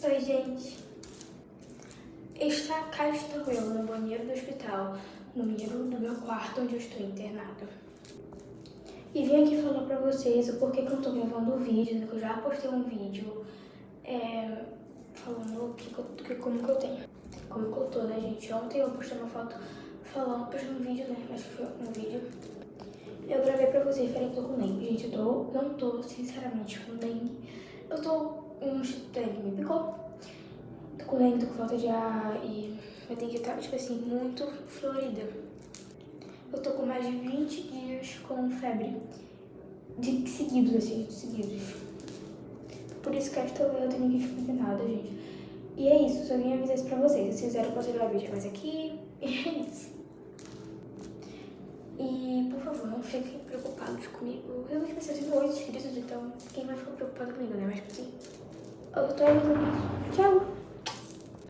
Oi, gente. Cá estou eu no banheiro do hospital, no banheiro do meu quarto onde eu estou internada. E vim aqui falar pra vocês o porquê que eu tô gravando o vídeo, que eu já postei um vídeo falando como que eu tenho. Como que eu tô, né, gente? Ontem eu postei uma foto postei um vídeo, né? Acho que foi um vídeo. Eu gravei pra vocês, falei que eu tô com dengue. Gente, não tô, sinceramente, com dengue. Eu tô, dengue me picou. Tô com dengue, tô com falta de ar e minha dengue tá, tipo assim, muito florida. Eu tô com mais de 20 dias com febre. Seguidos. Por isso que eu estou eu tenho que ficar internada, gente. E é isso, só vim avisar isso pra vocês. Se quiserem, eu posso gravar vídeo mais aqui. E é isso. E, por favor, não fiquem preocupados comigo. Eu realmente preciso de 8 inscritos, então quem vai ficar preocupado comigo, né? Mas, assim, eu tô avisando isso. Tchau!